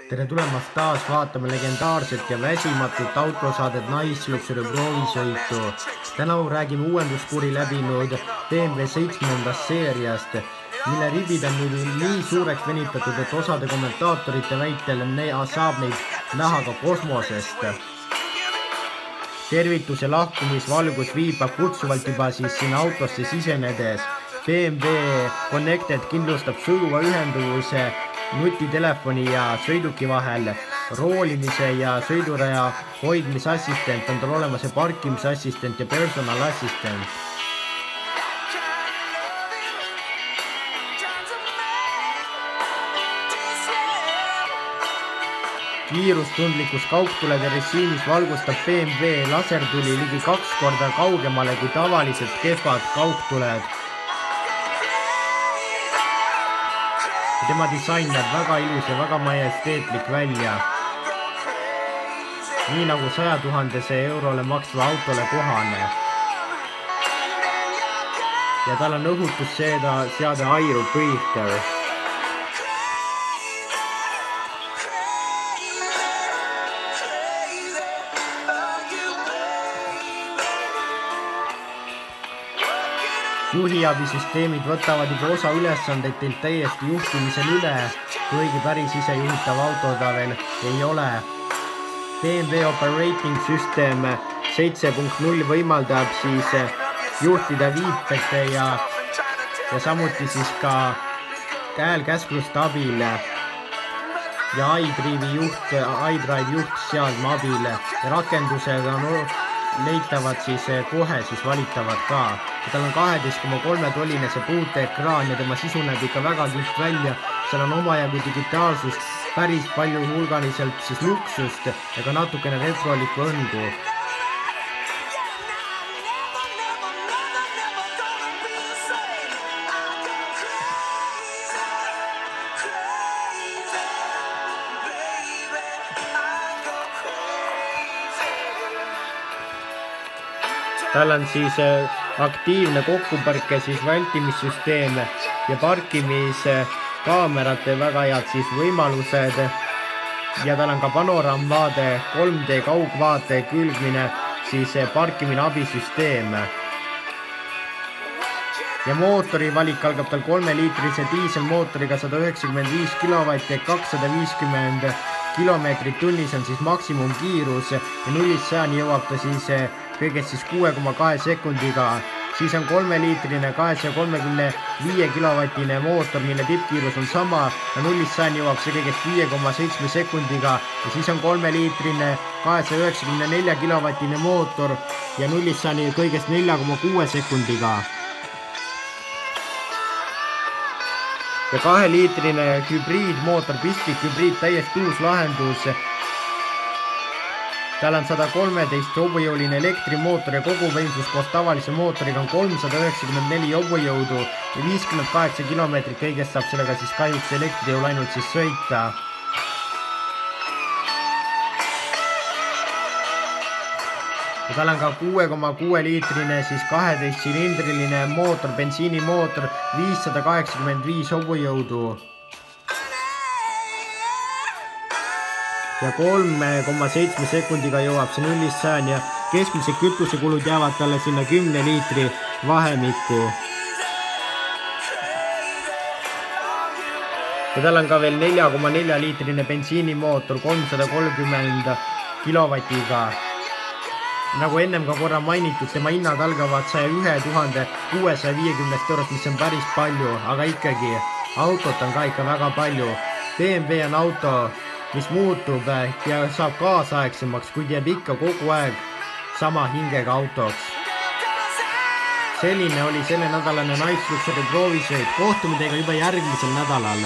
tere tulemast taas vaatama legendaarset ja väsimatut autosaadet Nice Luxury proovisõitu. Täna räägime uuenduskuri läbinud BMW 7. seeriast, mille ribid on nii suureks venitatud, et osade kommentaatorite väitel saab neid näha ka kosmosest. Tervitus ja lahkumisvalgus viibab kutsuvalt juba sinna autosse sisenedes. BMW Connected kindlustab sujuva ühenduvuse nutitelefoni ja sõiduki vahel. Roolimise ja sõiduraja hoidmisassistent on tal olemas ja parkimisassistent ja personalassistent. Kiirustundlikus kaugtulede režiimis valgustab BMW lasertuli ligi 2 korda kaugemale kui tavaliselt kehvad kaugtuled. Tema disain näeb väga ilus ja väga majesteetlik välja. Nii nagu 100 000 eurole maksva autole kohane. Ja tal on õhutusseade Aero Breather. Juhiabisüsteemid võtavad juba osa ülesandeid teilt täiesti juhtimisel üle, kuigi päris isejuhitav auto ta veel ei ole. BMW Operating System 7.0 võimaldab siis juhtida viipete ja samuti siis ka käelkäskluste abil ja iDrive juhtseadme abil. Rakendused on leitavad siis kohe valitavad ka. Tal on 12,3 tolline see puuteekraan ja tema sisu näeb ikka väga kihvt välja. Seal on omajagu digitaalsust, päris palju hulgaliselt siis luksust ja ka natukene retrolikku õngu. Tal on siis aktiivne kokkuparke vältimissüsteem ja parkimiskaamerate väga head võimalused. Ja tal on ka panoraamvaade, 3D kaugvaate külgmine, siis parkimine abisüsteem. Ja mootori valik algab tal 3-liitrise diiselmootoriga 195 kW ja 250 km tunnis on siis maksimumkiirus ja 0-100 jõuab ta siis kõigest 6,2 sekundiga. Siis on 3-liitrine 235 kW mootor, mille tippkiirus on sama ja 0-100 jõuab see kõigest 5,7 sekundiga. Ja siis on 3-liitrine 294 kW mootor ja 0-100 kõigest 4,6 sekundiga. Ja 2-liitrine hübriidmootor, pistik hübriid, täiesti uus lahendus. Tal on 113 hobujõuline elektrimootor ja koguvõimsus koos tavalise mootoriga on 394 hobujõudu ja 58 kilomeetrit kõigest saab sellega siis kahjuks elektrijõul ainult siis sõita. Ja tal on ka 6,6-liitrine siis 12-silindriline mootor, bensiinimootor, 585 hobujõudu. Ja 3,7 sekundiga jõuab see 0-100 ja keskmised kütusekulud jäävad talle sinna 10 liitri vahemikku. Ja tal on ka veel 4,4-liitrine bensiinimootor 330 kW-ga. Nagu ennem ka korra mainitud, tema hinnad algavad 101 650 eurost, mis on päris palju, aga ikkagi autot on ka ikka väga palju. BMW on auto, mis muutub ja saab kaasaegsemaks, kuid jääb ikka kogu aeg sama hingega autoks. Selline oli selle nädalane Nice Luxury proovisõit. Kohtume teiega juba järgmisel nädalal.